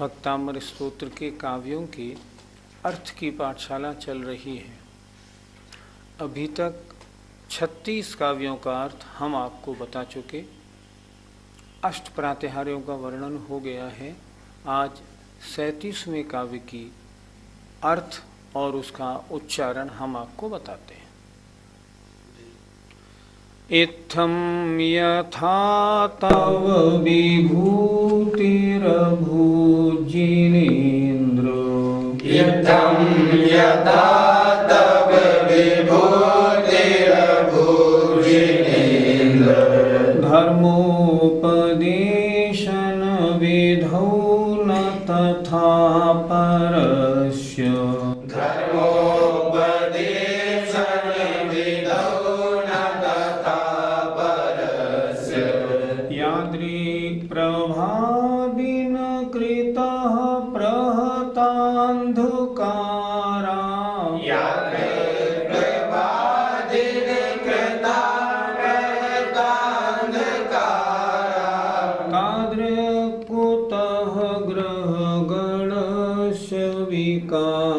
भक्तामर स्तोत्र के काव्यों के अर्थ की पाठशाला चल रही है। अभी तक 36 काव्यों का अर्थ हम आपको बता चुके। अष्ट प्रातिहार्यों का वर्णन हो गया है। आज 37वें काव्य की अर्थ और उसका उच्चारण हम आपको बताते हैं। इत्थं यथा तव विभूतिरभूजिनेन्द्र इत्थं यथा तव विभूतिरभूजिनेन्द्र धर्मोपदेशन विधौ न तथा परस्य प्रभादिन कृतः प्रहतान्धकारा तादृक्कुतः ग्रहगणस्य विकासिनोऽपि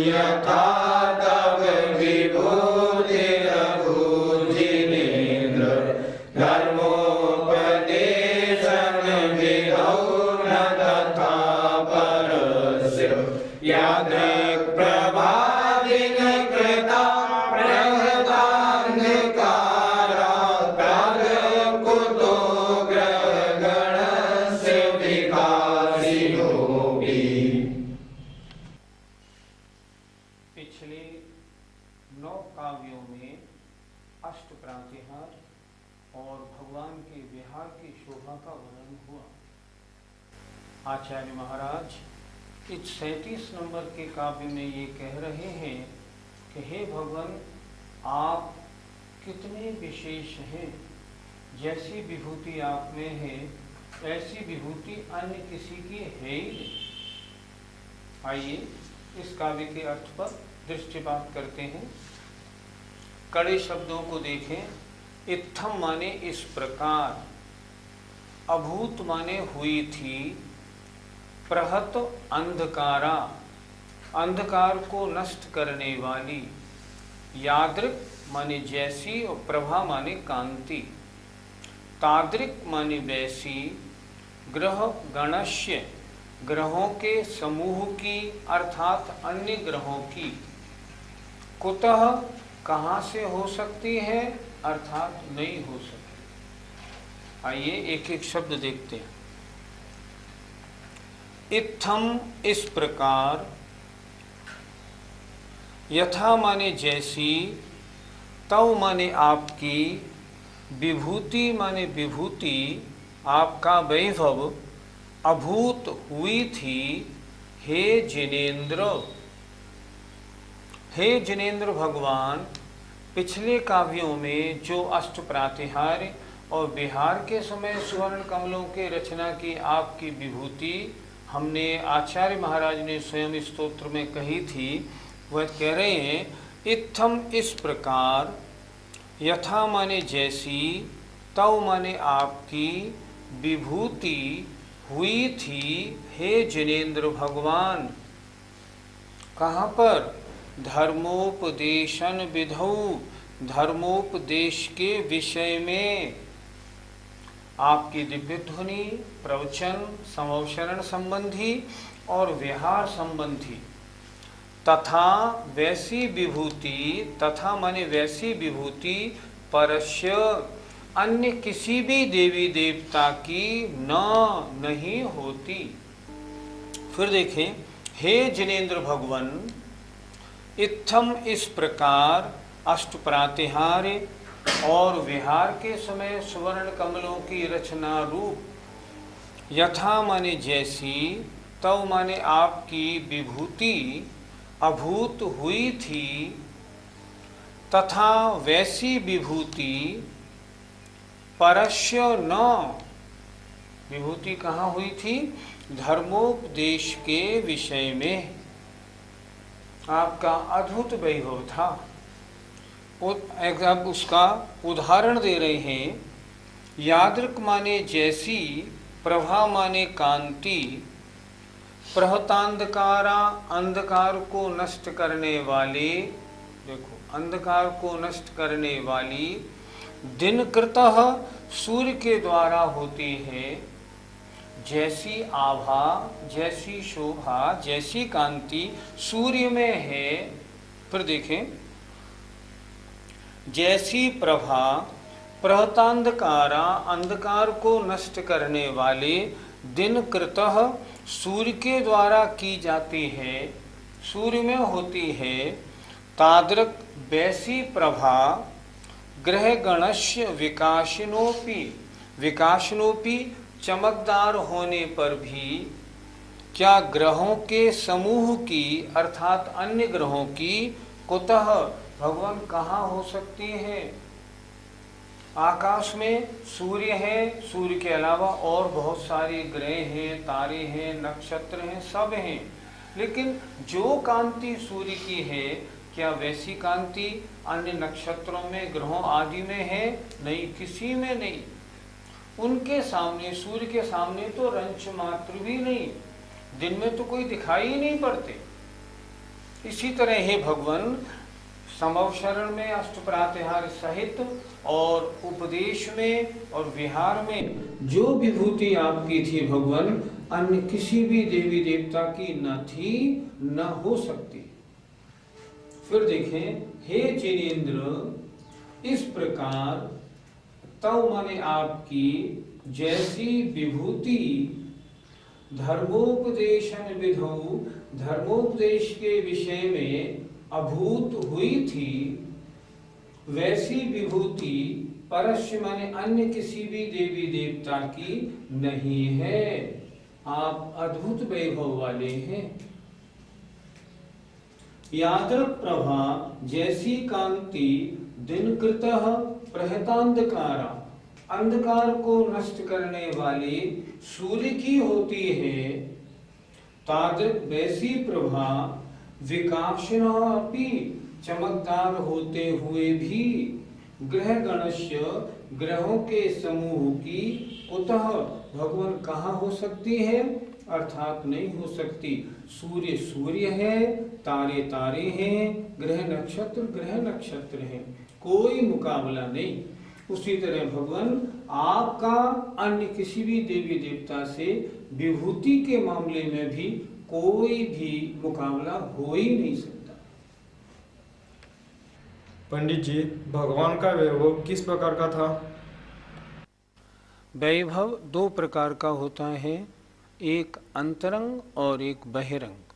यथा तव विभूतिरभूजिनेन्द्र धर्मोपदेशन विधौ न तथा परस्य यादृक्प्रभादिन कृता प्रहतान्धकारा तादृक्कुतो ग्रहगणस्य विकासिनोऽपि। पिछले 9 काव्यों में अष्ट प्रातिहार और भगवान के विहार की शोभा का वर्णन हुआ। आचार्य महाराज इस 37 नंबर के काव्य में ये कह रहे हैं कि हे भगवान, आप कितने विशेष हैं। जैसी विभूति आप में है ऐसी विभूति अन्य किसी की है ही नहीं। आइए इस काव्य के अर्थ पर दृष्टिपात करते हैं। कड़े शब्दों को देखें। इत्थम माने इस प्रकार, अभूत माने हुई थी, प्रहत अंधकारा अंधकार को नष्ट करने वाली, यादृक माने जैसी और प्रभा माने कांति, तादृक माने वैसी, ग्रह गणस्य ग्रहों के समूह की अर्थात अन्य ग्रहों की, कुतः कहाँ से हो सकती है अर्थात नहीं हो सकती। आइए एक एक शब्द देखते हैं। इत्थम इस प्रकार, यथा माने जैसी, तव माने आपकी, विभूति माने विभूति आपका वैभव, अभूत हुई थी, हे जिनेन्द्र। हे जिनेन्द्र भगवान, पिछले काव्यों में जो अष्ट प्रातिहार्य और विहार के समय स्वर्ण कमलों के रचना की आपकी विभूति हमने आचार्य महाराज ने स्वयं स्तोत्र में कही थी, वह कह रहे हैं इत्थम इस प्रकार, यथा माने जैसी, तव माने आपकी, विभूति हुई थी, हे जिनेन्द्र भगवान। कहाँ पर? धर्मोपदेशन विधौ, धर्मोपदेश के विषय में आपकी दिव्य ध्वनि, प्रवचन, समवशरण संबंधी और विहार संबंधी, तथा वैसी विभूति, तथा माने वैसी विभूति, परस्य अन्य किसी भी देवी देवता की नहीं होती। फिर देखें, हे जिनेन्द्र भगवान, इत्थम इस प्रकार, अष्ट प्रातिहार्य और विहार के समय स्वर्ण कमलों की रचना रूप, यथा माने जैसी, तव माने आपकी विभूति अभूत हुई थी, तथा वैसी विभूति, परस्य न, विभूति कहाँ हुई थी? धर्मोपदेश के विषय में। आपका अद्भुत वैभव था। अब उसका उदाहरण दे रहे हैं। यादृक माने जैसी, प्रभा माने कांति, प्रहतांधकारा अंधकार को नष्ट करने वाले, देखो अंधकार को नष्ट करने वाली, दिनकृतः सूर्य के द्वारा होती है। जैसी आभा, जैसी शोभा, जैसी कांति सूर्य में है। फिर देखें, जैसी प्रभा प्रहतांधकारा अंधकार को नष्ट करने वाले, दिनकृतः सूर्य के द्वारा की जाती है, सूर्य में होती है। तादृक वैसी प्रभा ग्रह गणस्य विकासिनोपि, विकासिनोपि चमकदार होने पर भी, क्या ग्रहों के समूह की अर्थात अन्य ग्रहों की कुतः भगवान कहाँ हो सकती है? आकाश में सूर्य है, सूर्य के अलावा और बहुत सारे ग्रह हैं, तारे हैं, नक्षत्र हैं, सब हैं, लेकिन जो कांति सूर्य की है, क्या वैसी कांति अन्य नक्षत्रों में, ग्रहों आदि में है? नहीं, किसी में नहीं। उनके सामने, सूर्य के सामने तो रंच मात्र भी नहीं, दिन में तो कोई दिखाई ही नहीं पड़ते। इसी तरह हे भगवान, समवशरण में, अष्टप्रातिहार्य सहित और उपदेश में और विहार में जो विभूति आपकी थी भगवान, अन्य किसी भी देवी देवता की न थी, न हो सकती। फिर देखें, हे जिनेन्द्र, इस प्रकार तव माने आपकी जैसी विभूति धर्मोपदेशन विधौ, धर्मोपदेश के विषय में अभूत हुई थी, वैसी विभूति परस्य माने अन्य किसी भी देवी देवता की नहीं है। आप अद्भुत वैभव वाले हैं। यादृक प्रभा जैसी कांति दिनकृतः प्रहतांधकारा, अंधकार को नष्ट करने वाली सूर्य की होती है, तादृक वैसी प्रभा विकासिनोपि, चमकदार होते हुए भी, ग्रह गणस्य, ग्रहों के समूह की कुतः भगवान कहाँ हो सकती है? अर्थात नहीं हो सकती। सूर्य सूर्य है, तारे तारे हैं, ग्रह नक्षत्र हैं, कोई मुकाबला नहीं। उसी तरह भगवान आपका अन्य किसी भी देवी देवता से विभूति के मामले में भी कोई भी मुकाबला हो ही नहीं सकता। पंडित जी, भगवान का वैभव किस प्रकार का था? वैभव दो प्रकार का होता है, एक अंतरंग और एक बहिरंग।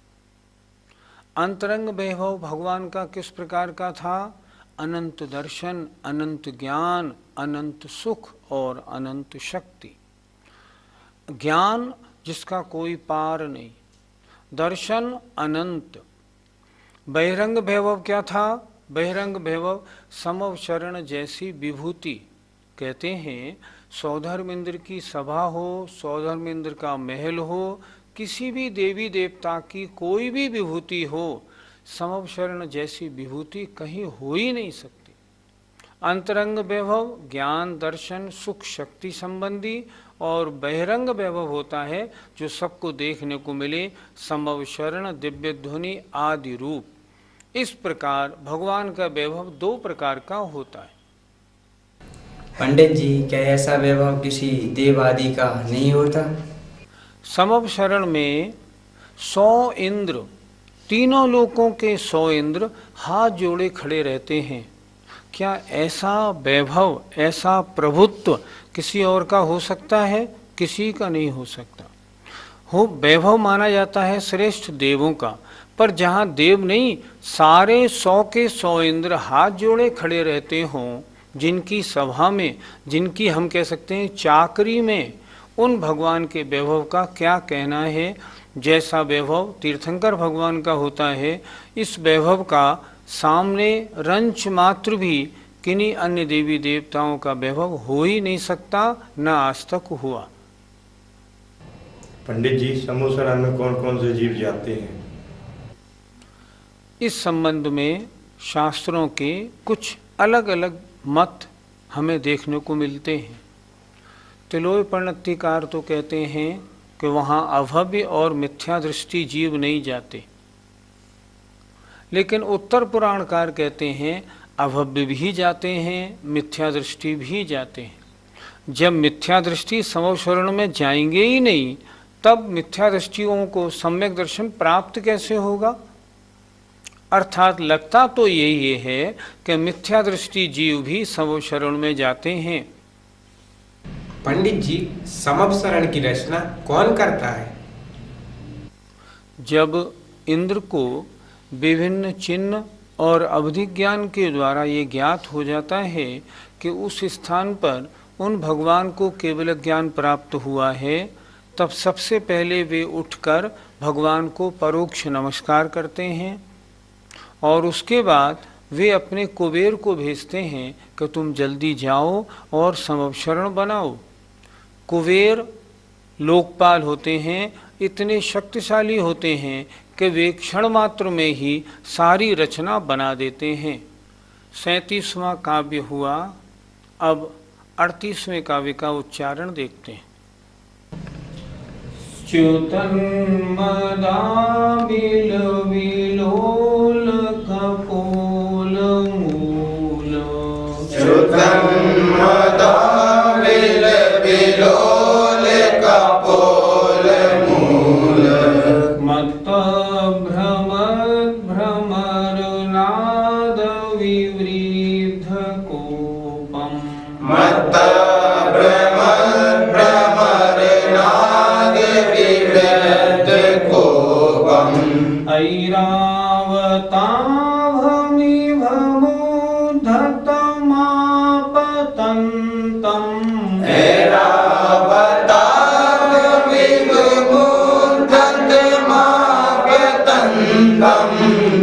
अंतरंग वैभव भगवान का किस प्रकार का था? अनंत दर्शन, अनंत ज्ञान, अनंत सुख और अनंत शक्ति। ज्ञान जिसका कोई पार नहीं, दर्शन अनंत। बहिरंग वैभव क्या था? बहिरंग वैभव समवशरण जैसी विभूति। कहते हैं सौधर्मेंद्र की सभा हो, सौधर्मेंद्र का महल हो, किसी भी देवी देवता की कोई भी विभूति हो, समवशरण जैसी विभूति कहीं हो ही नहीं सकती। अंतरंग वैभव ज्ञान, दर्शन, सुख, शक्ति संबंधी, और बहिरंग वैभव होता है जो सबको देखने को मिले, समवशरण, दिव्य ध्वनि आदि रूप। इस प्रकार भगवान का वैभव दो प्रकार का होता है। पंडित जी, क्या ऐसा वैभव किसी देव आदि का नहीं होता? समवशरण में 100 इंद्र, तीनों लोकों के 100 इंद्र हाथ जोड़े खड़े रहते हैं। क्या ऐसा वैभव, ऐसा प्रभुत्व किसी और का हो सकता है? किसी का नहीं हो सकता। हो वैभव माना जाता है श्रेष्ठ देवों का, पर जहाँ देव नहीं, सारे 100 के 100 इंद्र हाथ जोड़े खड़े रहते हों, जिनकी सभा में, जिनकी हम कह सकते हैं चाकरी में, उन भगवान के वैभव का क्या कहना है। जैसा वैभव तीर्थंकर भगवान का होता है, इस वैभव का सामने रंच मात्र भी किन्हीं अन्य देवी देवताओं का वैभव हो ही नहीं सकता, न आज तक हुआ। पंडित जी, समवशरण में कौन कौन से जीव जाते हैं? इस संबंध में शास्त्रों के कुछ अलग अलग मत हमें देखने को मिलते हैं। तिलोय परिणतिकार तो कहते हैं कि वहाँ अभव्य और मिथ्या दृष्टि जीव नहीं जाते, लेकिन उत्तर पुराणकार कहते हैं अभव्य भी जाते हैं, मिथ्या दृष्टि भी जाते हैं। जब मिथ्या दृष्टि समवशरण में जाएंगे ही नहीं, तब मिथ्या दृष्टियों को सम्यक दर्शन प्राप्त कैसे होगा? अर्थात लगता तो यही है कि मिथ्या दृष्टि जीव भी समवशरण में जाते हैं। पंडित जी, समवशरण की रचना कौन करता है? जब इंद्र को विभिन्न चिन्ह और अवधि ज्ञान के द्वारा ये ज्ञात हो जाता है कि उस स्थान पर उन भगवान को केवल ज्ञान प्राप्त हुआ है, तब सबसे पहले वे उठकर भगवान को परोक्ष नमस्कार करते हैं और उसके बाद वे अपने कुबेर को भेजते हैं कि तुम जल्दी जाओ और समवशरण बनाओ। कुबेर लोकपाल होते हैं, इतने शक्तिशाली होते हैं कि वे क्षण मात्र में ही सारी रचना बना देते हैं। 37वां काव्य हुआ। अब 38वें काव्य का उच्चारण देखते हैं। च्युतन मदाबिल विलोल कपोल मूल, च्युतन मदाबिल विलोल कपोल मूल, मत्त भ्रमर नाद विवृद्ध कोपम, मत्त भ्रमर नाद विवृद्ध कोपम, ऐरावताभमिभमुद्धतमापतन्तं, ऐरावताभमिभमुद्धतमापतन्तं,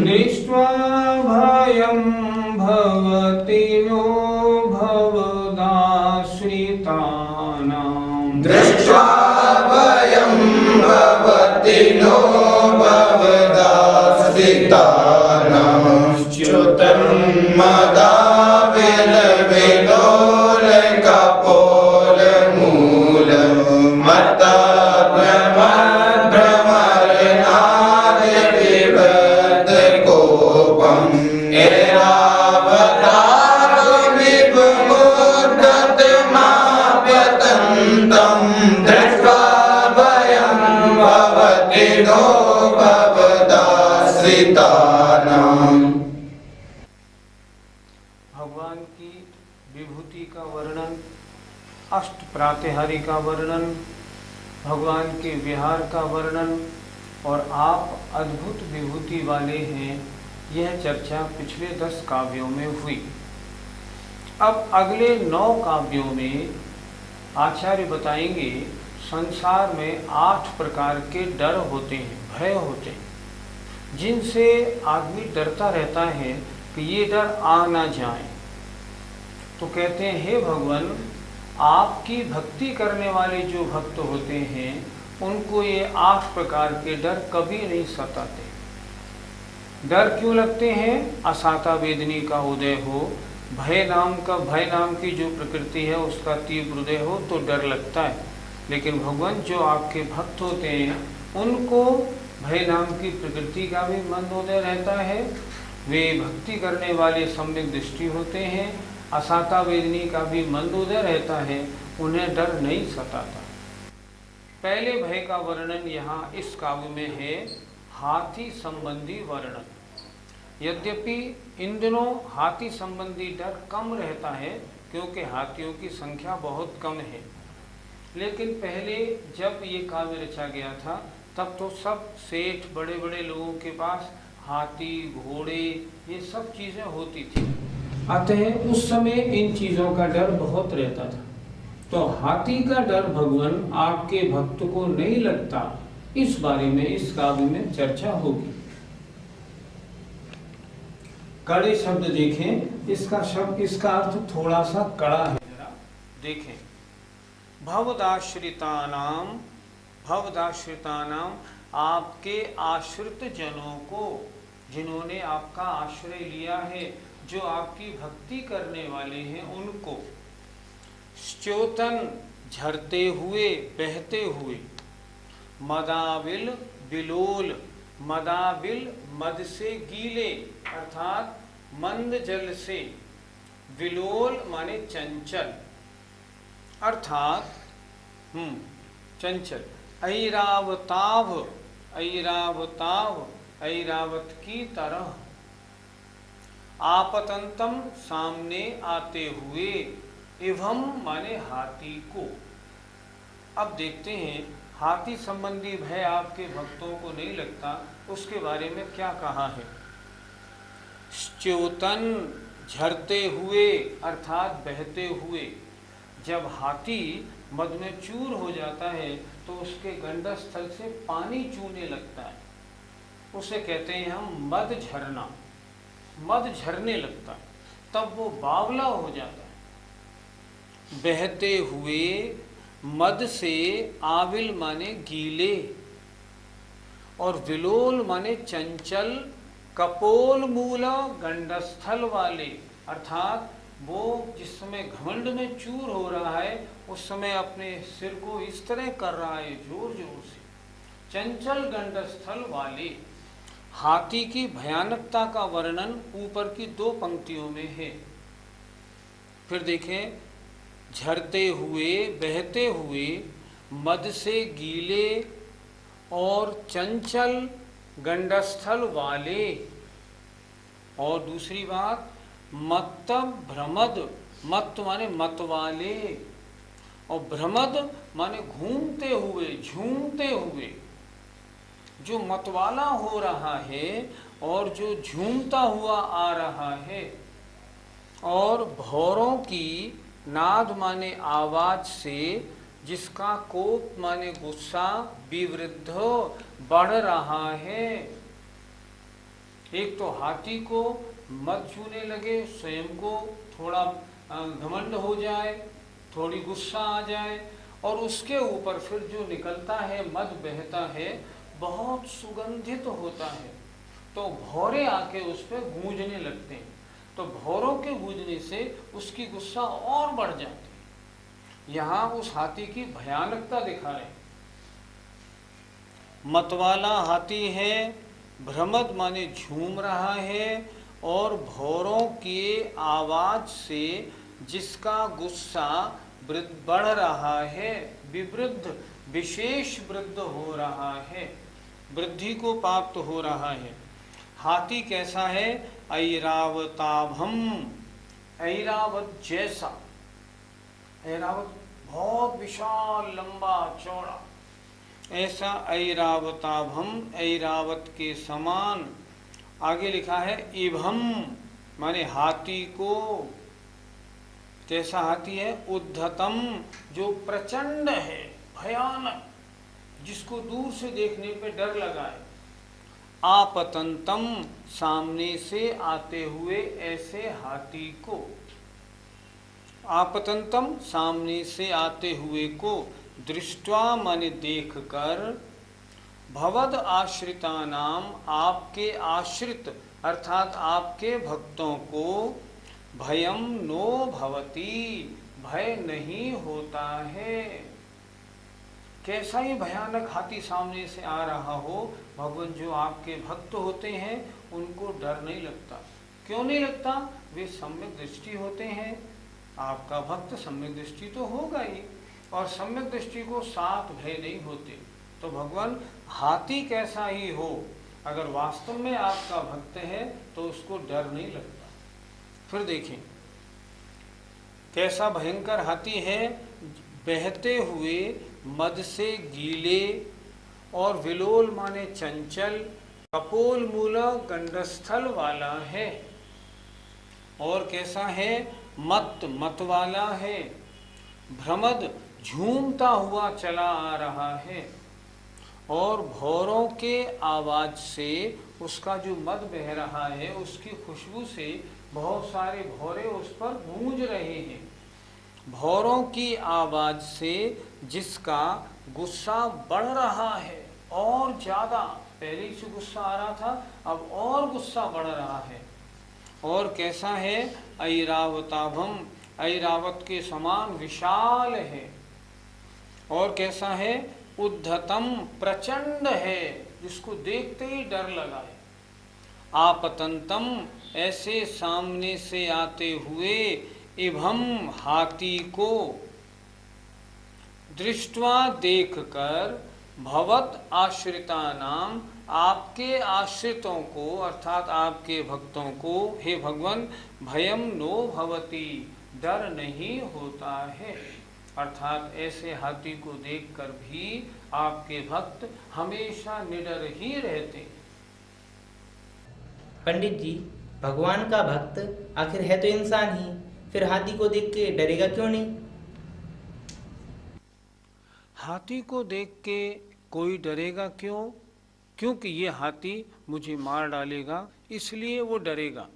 दृष्ट्वा भयं भवति नो भवदाश्रितानां, दृष्ट्वा भयं भवति नो भवदाश्रितानां, च्युतं मदाबिल विलोल कपोल मूल, मत्त भ्रमर नाद विवृद्ध कोपम, ऐरावताभमिभमुद्धतमापतन्तं, दृष्ट्वा भयं भवति नो भवदाश्रितानां। भगवान की विभूति का वर्णन, अष्ट प्रातिहारी का वर्णन, भगवान के विहार का वर्णन और आप अद्भुत विभूति वाले हैं, यह चर्चा पिछले 10 काव्यों में हुई। अब अगले 9 काव्यों में आचार्य बताएंगे संसार में 8 प्रकार के डर होते हैं, भय होते हैं, जिनसे आदमी डरता रहता है कि ये डर आ ना जाए। तो कहते हैं हे भगवान, आपकी भक्ति करने वाले जो भक्त होते हैं उनको ये 8 प्रकार के डर कभी नहीं सताते। डर क्यों लगते हैं? असाता वेदनी का उदय हो, भय नाम की जो प्रकृति है उसका तीव्र उदय हो तो डर लगता है। लेकिन भगवान जो आपके भक्त होते हैं उनको भय नाम की प्रकृति का भी मंदोदय रहता है। वे भक्ति करने वाले सम्यक दृष्टि होते हैं, असाता वेदनी का भी मंदोदय रहता है, उन्हें डर नहीं सताता। पहले भय का वर्णन यहाँ इस काव्य में है, हाथी संबंधी वर्णन। यद्यपि इन दिनों हाथी संबंधी डर कम रहता है क्योंकि हाथियों की संख्या बहुत कम है, लेकिन पहले जब ये काव्य रचा गया था तब तो सब सेठ बड़े बड़े लोगों के पास हाथी घोड़े ये सब चीज़ें होती थी, अतः उस समय इन चीज़ों का डर बहुत रहता था। तो हाथी का डर भगवान आपके भक्त को नहीं लगता, इस बारे में इस काव्य में चर्चा होगी। कड़े शब्द देखें, इसका अर्थ थोड़ा सा कड़ा है, जरा देखें। भवदाश्रितानाम, आपके आश्रित जनों को, जिन्होंने आपका आश्रय लिया है, जो आपकी भक्ति करने वाले हैं उनको। स्योतन झरते हुए, बहते हुए। मदाविल बिलोल, मदाविल मद से गीले अर्थात मंद जल से, विलोल माने चंचल अर्थात चंचल। ऐरावताभ, ऐरावताभ ऐरावत की तरह। आपतंतम सामने आते हुए, एवं माने हाथी को। अब देखते हैं हाथी संबंधी भय आपके भक्तों को नहीं लगता, उसके बारे में क्या कहा है। च्योतन झरते हुए अर्थात बहते हुए। जब हाथी मद में चूर हो जाता है तो उसके गंडस्थल से पानी चूने लगता है, उसे कहते हैं हम मद झरना। मद झरने लगता है, तब वो बावला हो जाता है। बहते हुए मद से, आविल माने गीले और विलोल माने चंचल, कपोल मूला गंडस्थल वाले अर्थात वो जिस समय घमंड में चूर हो रहा है उस समय अपने सिर को इस तरह कर रहा है जोर जोर से। चंचल गंडस्थल वाले। हाथी की भयानकता का वर्णन ऊपर की 2 पंक्तियों में है। फिर देखें, झरते हुए, बहते हुए, मद से गीले और चंचल गंडस्थल वाले। और दूसरी बात, मत्त भ्रमद, मत्त माने मत वाले और भ्रमद माने घूमते हुए, झूमते हुए। जो मतवाला हो रहा है और जो झूमता हुआ आ रहा है। और भौरों की, नाद माने आवाज से, जिसका कोप माने गुस्सा, विवृद्ध बढ़ रहा है। एक तो हाथी को मद छूने लगे, स्वयं को थोड़ा घमंड हो जाए, थोड़ी गुस्सा आ जाए, और उसके ऊपर फिर जो निकलता है मद बहता है बहुत सुगंधित होता है, तो भौरे आके उस पर गूंजने लगते हैं। तो भौरों के गूंजने से उसकी गुस्सा और बढ़ जाती है। यहाँ उस हाथी की भयानकता दिखा रहे। मतवाला हाथी है, भ्रमद माने झूम रहा है, और भौरों के आवाज से जिसका गुस्सा बढ़ रहा है, विवृद्ध विशेष वृद्ध हो रहा है, वृद्धि को प्राप्त हो रहा है। हाथी कैसा है? ऐरावताभम, ऐरावत जैसा। ऐरावत बहुत विशाल, लंबा, चौड़ा, ऐसा ऐरावताभम, ऐरावत के समान। आगे लिखा है इभम माने हाथी को। कैसा हाथी है? उद्धतम, जो प्रचंड है, भयानक, जिसको दूर से देखने पे डर लगा है। आपतंतम, सामने से आते हुए ऐसे हाथी को। आपतंतम, सामने से आते हुए को। दृष्टवा माने देख कर। भवद आश्रिता नाम, आपके आश्रित अर्थात आपके भक्तों को। भयम नो भवती, भय नहीं होता है। कैसा ही भयानक हाथी सामने से आ रहा हो, भगवान जो आपके भक्त होते हैं उनको डर नहीं लगता। क्यों नहीं लगता? वे सम्यक दृष्टि होते हैं। आपका भक्त सम्यक दृष्टि तो होगा ही, और सम्यक दृष्टि को साथ भय नहीं होते। तो भगवान हाथी कैसा ही हो, अगर वास्तव में आपका भक्त है तो उसको डर नहीं लगता। फिर देखें कैसा भयंकर हाथी है। बहते हुए, मद से गीले, और विलोल माने चंचल, कपोल मूला गंडस्थल वाला है। और कैसा है? मत, मत वाला है। भ्रमद, झूमता हुआ चला आ रहा है। और भौरों के आवाज से, उसका जो मद बह रहा है उसकी खुशबू से बहुत सारे भौरे उस पर गूंज रहे हैं। भौरों की आवाज से जिसका गुस्सा बढ़ रहा है और ज्यादा, पहले से गुस्सा आ रहा था, अब और गुस्सा बढ़ रहा है। और कैसा है? ऐरावताभम, ऐरावत के समान विशाल है। और कैसा है? उद्धतम, प्रचंड है, जिसको देखते ही डर लगा है। आपतंतम, ऐसे सामने से आते हुए, इभम, हाथी को, दृष्टवा, देखकर, भवत आश्रिता नाम, आपके आश्रितों को अर्थात आपके भक्तों को, हे भगवान, भयम नो भवती, डर नहीं होता है। अर्थात ऐसे हाथी को देखकर भी आपके भक्त हमेशा निडर ही रहते हैं। पंडित जी, भगवान का भक्त आखिर है तो इंसान ही, फिर हाथी को देख के डरेगा क्यों नहीं? हाथी को देख के कोई डरेगा क्यों? क्योंकि ये हाथी मुझे मार डालेगा, इसलिए वो डरेगा।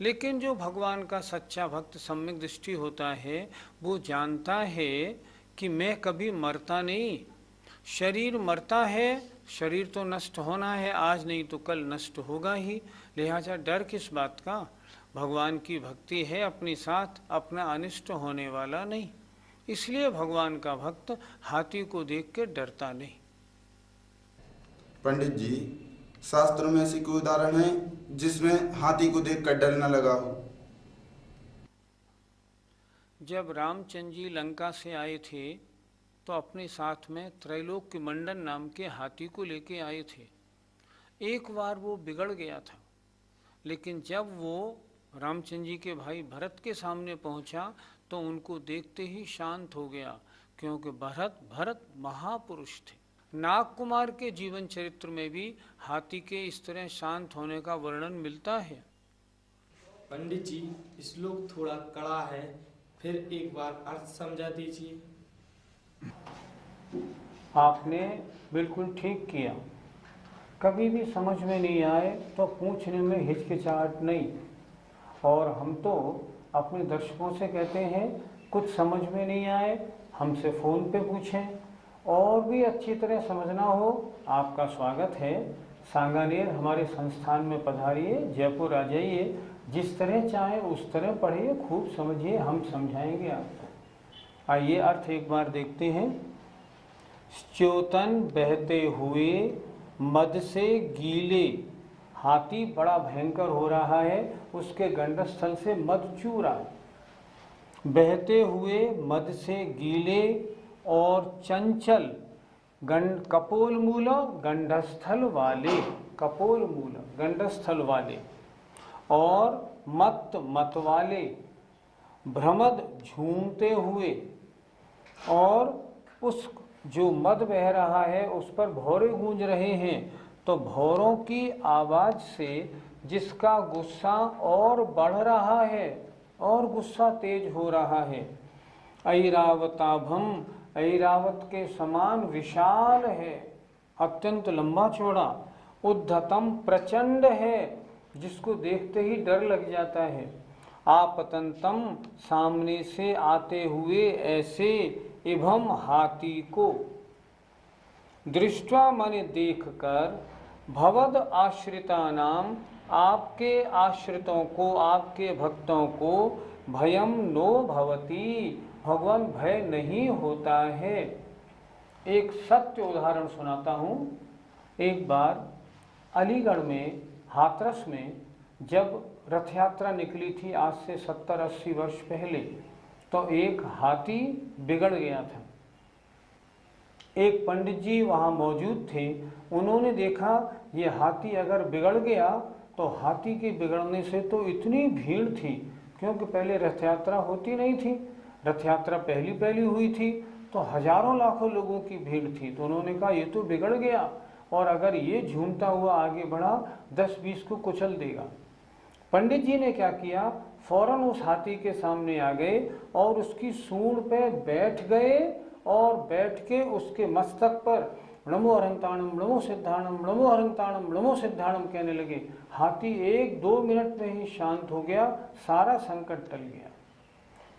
लेकिन जो भगवान का सच्चा भक्त सम्यक दृष्टि होता है, वो जानता है कि मैं कभी मरता नहीं। शरीर मरता है, शरीर तो नष्ट होना है, आज नहीं तो कल नष्ट होगा ही, लिहाजा डर किस बात का? भगवान की भक्ति है अपने साथ, अपना अनिष्ट होने वाला नहीं। इसलिए भगवान का भक्त हाथी को देख के डरता नहीं। पंडित जी, शास्त्रों में ऐसी कोई उदाहरण है जिसमें हाथी को देखकर डर न लगा हो? जब रामचंद्र जी लंका से आए थे तो अपने साथ में त्रैलोक्य मंडन नाम के हाथी को लेके आए थे। एक बार वो बिगड़ गया था, लेकिन जब वो रामचंद्र जी के भाई भरत के सामने पहुंचा तो उनको देखते ही शांत हो गया, क्योंकि भरत महापुरुष थे। नाग कुमार के जीवन चरित्र में भी हाथी के इस तरह शांत होने का वर्णन मिलता है। पंडित जी, श्लोक थोड़ा कड़ा है, फिर एक बार अर्थ समझा दीजिए। आपने बिल्कुल ठीक किया। कभी भी समझ में नहीं आए तो पूछने में हिचकिचाहट नहीं। और हम तो अपने दर्शकों से कहते हैं, कुछ समझ में नहीं आए हमसे फ़ोन पे पूछें, और भी अच्छी तरह समझना हो आपका स्वागत है। सांगानेर हमारे संस्थान में पधारिए, जयपुर आ जाइए, जिस तरह चाहें उस तरह पढ़िए, खूब समझिए, हम समझाएंगे आपको। आइए अर्थ एक बार देखते हैं। च्योतन, बहते हुए, मद से गीले, हाथी बड़ा भयंकर हो रहा है, उसके गंडस्थल से मद चू रहा है। बहते हुए, मद से गीले और चंचल, कपोल मूल, गंडस्थल वाले, कपोल मूल गंडस्थल वाले, और मत वाले, भ्रमद झूमते हुए, और उस जो मद बह रहा है उस पर भौरे गूंज रहे हैं, तो भौरों की आवाज़ से जिसका गुस्सा और बढ़ रहा है और गुस्सा तेज हो रहा है। ऐरावताभम, ऐरावत के समान विशाल है, अत्यंत लंबा चौड़ा। उद्धतम, प्रचंड है, जिसको देखते ही डर लग जाता है। आपतंतम, सामने से आते हुए ऐसे, इभम, हाथी को, दृष्टवा माने देखकर, भवद आश्रिता नाम, आपके आश्रितों को, आपके भक्तों को, भयम नो भवती, भगवान भय नहीं होता है। एक सत्य उदाहरण सुनाता हूँ। एक बार अलीगढ़ में हाथरस में जब रथ यात्रा निकली थी, आज से 70-80 वर्ष पहले, तो एक हाथी बिगड़ गया था। एक पंडित जी वहाँ मौजूद थे, उन्होंने देखा ये हाथी अगर बिगड़ गया तो हाथी के बिगड़ने से तो इतनी भीड़ थी, क्योंकि पहले रथ यात्रा होती नहीं थी, रथ यात्रा पहली हुई थी, तो हजारों लाखों लोगों की भीड़ थी। तो उन्होंने कहा ये तो बिगड़ गया, और अगर ये झूमता हुआ आगे बढ़ा 10-20 को कुचल देगा। पंडित जी ने क्या किया, फौरन उस हाथी के सामने आ गए और उसकी सूंड पे बैठ गए, और बैठ के उसके मस्तक पर नमो अरहंताणम, नमो सिद्धाणम, नमो अरहंताणम, नमो सिद्धाणम कहने लगे। हाथी 1-2 मिनट में ही शांत हो गया, सारा संकट टल गया।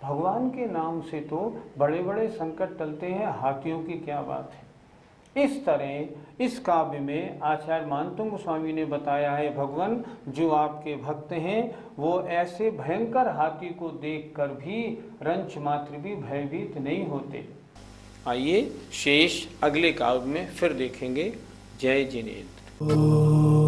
भगवान के नाम से तो बड़े बड़े संकट टलते हैं, हाथियों की क्या बात है। इस तरह इस काव्य में आचार्य मानतुंग स्वामी ने बताया है भगवान जो आपके भक्त हैं वो ऐसे भयंकर हाथी को देखकर भी रंच मात्र भी भयभीत नहीं होते। आइए शेष अगले काव्य में फिर देखेंगे। जय जिनेन्द्र।